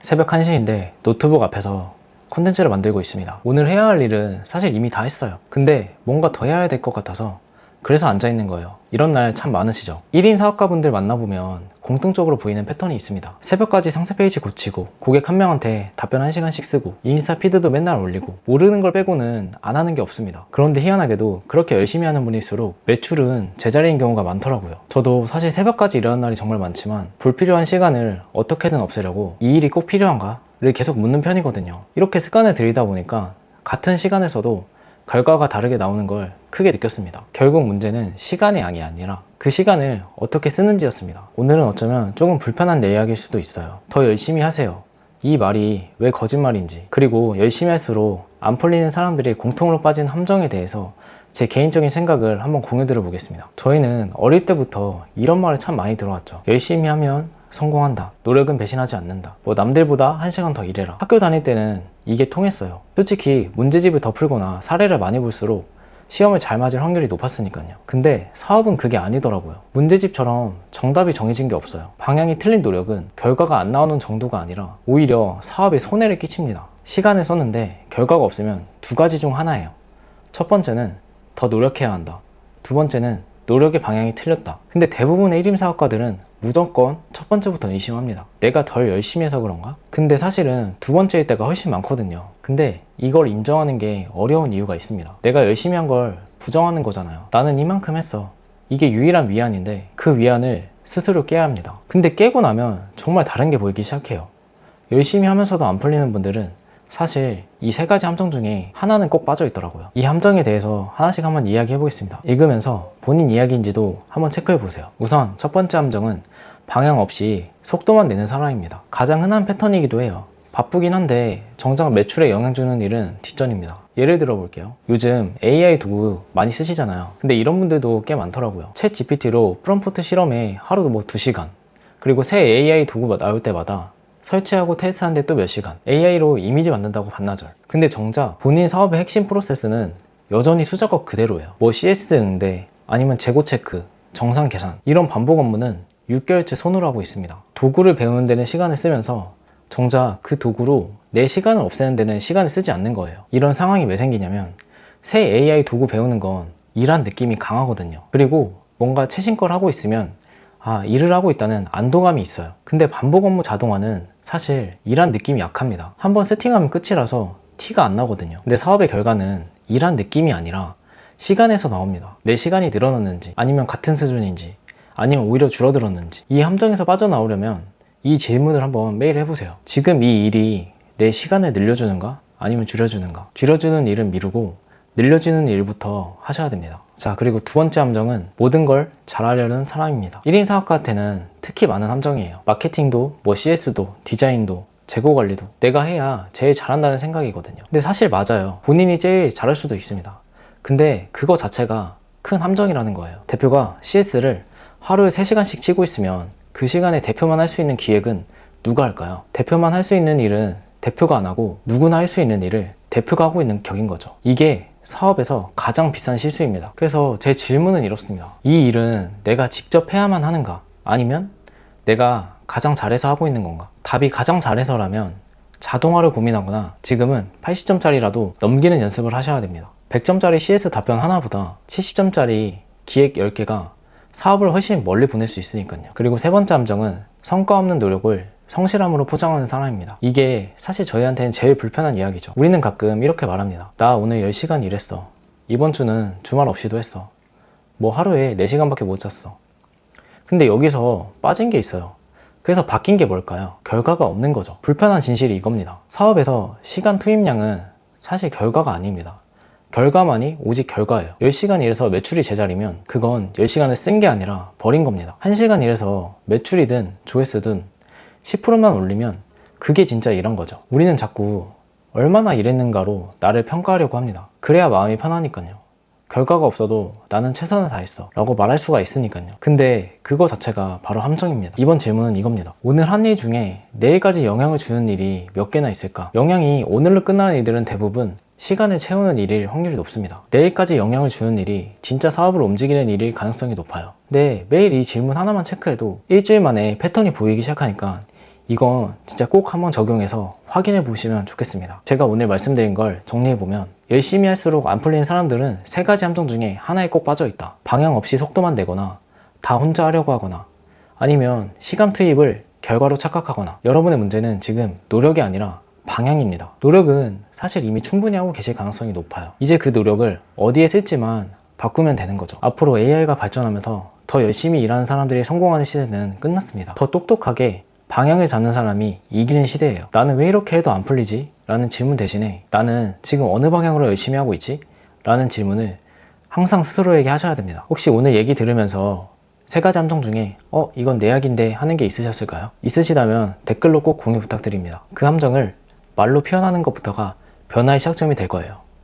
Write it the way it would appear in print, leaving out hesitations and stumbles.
새벽 1시인데 노트북 앞에서 콘텐츠를 만들고 있습니다. 오늘 해야 할 일은 사실 이미 다 했어요. 근데 뭔가 더 해야 될 것 같아서 그래서 앉아있는 거예요. 이런 날 참 많으시죠? 1인 사업가분들 만나보면 공통적으로 보이는 패턴이 있습니다. 새벽까지 상세 페이지 고치고 고객 한 명한테 답변 1시간씩 쓰고 인스타 피드도 맨날 올리고 모르는 걸 빼고는 안 하는 게 없습니다. 그런데 희한하게도 그렇게 열심히 하는 분일수록 매출은 제자리인 경우가 많더라고요. 저도 사실 새벽까지 일하는 날이 정말 많지만 불필요한 시간을 어떻게든 없애려고 이 일이 꼭 필요한가? 를 계속 묻는 편이거든요. 이렇게 습관을 들이다 보니까 같은 시간에서도 결과가 다르게 나오는 걸 크게 느꼈습니다. 결국 문제는 시간의 양이 아니라 그 시간을 어떻게 쓰는지였습니다. 오늘은 어쩌면 조금 불편한 내 이야기일 수도 있어요. 더 열심히 하세요. 이 말이 왜 거짓말인지, 그리고 열심히 할수록 안 풀리는 사람들이 공통으로 빠진 함정에 대해서 제 개인적인 생각을 한번 공유 드려보겠습니다. 저희는 어릴 때부터 이런 말을 참 많이 들어왔죠. 열심히 하면 성공한다. 노력은 배신하지 않는다. 뭐 남들보다 1시간 더 일해라. 학교 다닐 때는 이게 통했어요. 솔직히 문제집을 더 풀거나 사례를 많이 볼수록 시험을 잘 맞을 확률이 높았으니까요. 근데 사업은 그게 아니더라고요. 문제집처럼 정답이 정해진 게 없어요. 방향이 틀린 노력은 결과가 안 나오는 정도가 아니라 오히려 사업에 손해를 끼칩니다. 시간을 썼는데 결과가 없으면 두 가지 중 하나예요. 첫 번째는 더 노력해야 한다. 두 번째는 노력의 방향이 틀렸다. 근데 대부분의 1인 사업가들은 무조건 첫 번째부터 의심합니다. 내가 덜 열심히 해서 그런가? 근데 사실은 두 번째일 때가 훨씬 많거든요. 근데 이걸 인정하는 게 어려운 이유가 있습니다. 내가 열심히 한 걸 부정하는 거잖아요. 나는 이만큼 했어. 이게 유일한 위안인데 그 위안을 스스로 깨야 합니다. 근데 깨고 나면 정말 다른 게 보이기 시작해요. 열심히 하면서도 안 풀리는 분들은 사실 이 세 가지 함정 중에 하나는 꼭 빠져 있더라고요. 이 함정에 대해서 하나씩 한번 이야기해 보겠습니다. 읽으면서 본인 이야기인지도 한번 체크해 보세요. 우선 첫 번째 함정은 방향 없이 속도만 내는 사람입니다. 가장 흔한 패턴이기도 해요. 바쁘긴 한데 정작 매출에 영향 주는 일은 뒷전입니다. 예를 들어 볼게요. 요즘 AI 도구 많이 쓰시잖아요. 근데 이런 분들도 꽤 많더라고요. 챗 GPT로 프롬프트 실험에 하루도 뭐 2시간, 그리고 새 AI 도구 나올 때마다 설치하고 테스트하는데 또 몇 시간, AI로 이미지 만든다고 반나절. 근데 정작 본인 사업의 핵심 프로세스는 여전히 수작업 그대로예요. 뭐 CS 응대, 아니면 재고 체크, 정상 계산, 이런 반복 업무는 6개월째 손으로 하고 있습니다. 도구를 배우는 데는 시간을 쓰면서 정작 그 도구로 내 시간을 없애는 데는 시간을 쓰지 않는 거예요. 이런 상황이 왜 생기냐면 새 AI 도구 배우는 건 일한 느낌이 강하거든요. 그리고 뭔가 최신 걸 하고 있으면 일을 하고 있다는 안도감이 있어요. 근데 반복 업무 자동화는 사실 일한 느낌이 약합니다. 한번 세팅하면 끝이라서 티가 안 나거든요. 근데 사업의 결과는 일한 느낌이 아니라 시간에서 나옵니다. 내 시간이 늘어났는지, 아니면 같은 수준인지, 아니면 오히려 줄어들었는지. 이 함정에서 빠져나오려면 이 질문을 한번 매일 해보세요. 지금 이 일이 내 시간을 늘려주는가? 아니면 줄여주는가? 줄여주는 일은 미루고 늘려지는 일부터 하셔야 됩니다. 자, 그리고 두 번째 함정은 모든 걸 잘하려는 사람입니다. 1인 사업가한테는 특히 많은 함정이에요. 마케팅도, CS도, 디자인도, 재고 관리도 내가 해야 제일 잘한다는 생각이거든요. 근데 사실 맞아요. 본인이 제일 잘할 수도 있습니다. 근데 그거 자체가 큰 함정이라는 거예요. 대표가 CS를 하루에 3시간씩 치고 있으면 그 시간에 대표만 할 수 있는 기획은 누가 할까요? 대표만 할 수 있는 일은 대표가 안 하고 누구나 할 수 있는 일을 대표가 하고 있는 격인 거죠. 이게 사업에서 가장 비싼 실수입니다. 그래서 제 질문은 이렇습니다. 이 일은 내가 직접 해야만 하는가? 아니면 내가 가장 잘해서 하고 있는 건가? 답이 가장 잘해서라면 자동화를 고민하거나 지금은 80점짜리라도 넘기는 연습을 하셔야 됩니다. 100점짜리 CS 답변 하나보다 70점짜리 기획 10개가 사업을 훨씬 멀리 보낼 수 있으니까요. 그리고 세 번째 함정은 성과 없는 노력을 성실함으로 포장하는 사람입니다. 이게 사실 저희한테는 제일 불편한 이야기죠. 우리는 가끔 이렇게 말합니다. 나 오늘 10시간 일했어. 이번 주는 주말 없이도 했어. 뭐 하루에 4시간밖에 못 잤어. 근데 여기서 빠진 게 있어요. 그래서 바뀐 게 뭘까요? 결과가 없는 거죠. 불편한 진실이 이겁니다. 사업에서 시간 투입량은 사실 결과가 아닙니다. 결과만이 오직 결과예요. 10시간 일해서 매출이 제자리면 그건 10시간을 쓴 게 아니라 버린 겁니다. 1시간 일해서 매출이든 조회수든 10%만 올리면 그게 진짜 일한 거죠. 우리는 자꾸 얼마나 일했는가로 나를 평가하려고 합니다. 그래야 마음이 편하니까요. 결과가 없어도 나는 최선을 다했어 라고 말할 수가 있으니까요. 근데 그거 자체가 바로 함정입니다. 이번 질문은 이겁니다. 오늘 한 일 중에 내일까지 영향을 주는 일이 몇 개나 있을까? 영향이 오늘로 끝나는 일들은 대부분 시간을 채우는 일일 확률이 높습니다. 내일까지 영향을 주는 일이 진짜 사업을 움직이는 일일 가능성이 높아요. 근데 매일 이 질문 하나만 체크해도 일주일 만에 패턴이 보이기 시작하니까 이건 진짜 꼭 한번 적용해서 확인해 보시면 좋겠습니다. 제가 오늘 말씀드린 걸 정리해 보면 열심히 할수록 안 풀리는 사람들은 세 가지 함정 중에 하나에 꼭 빠져 있다. 방향 없이 속도만 내거나 다 혼자 하려고 하거나 아니면 시간 투입을 결과로 착각하거나. 여러분의 문제는 지금 노력이 아니라 방향입니다. 노력은 사실 이미 충분히 하고 계실 가능성이 높아요. 이제 그 노력을 어디에 쓸지만 바꾸면 되는 거죠. 앞으로 AI가 발전하면서 더 열심히 일하는 사람들이 성공하는 시대는 끝났습니다. 더 똑똑하게 방향을 잡는 사람이 이기는 시대예요. 나는 왜 이렇게 해도 안 풀리지? 라는 질문 대신에 나는 지금 어느 방향으로 열심히 하고 있지? 라는 질문을 항상 스스로에게 하셔야 됩니다. 혹시 오늘 얘기 들으면서 세 가지 함정 중에 이건 내 약인데 하는 게 있으셨을까요? 있으시다면 댓글로 꼭 공유 부탁드립니다. 그 함정을 말로 표현하는 것부터가 변화의 시작점이 될 거예요.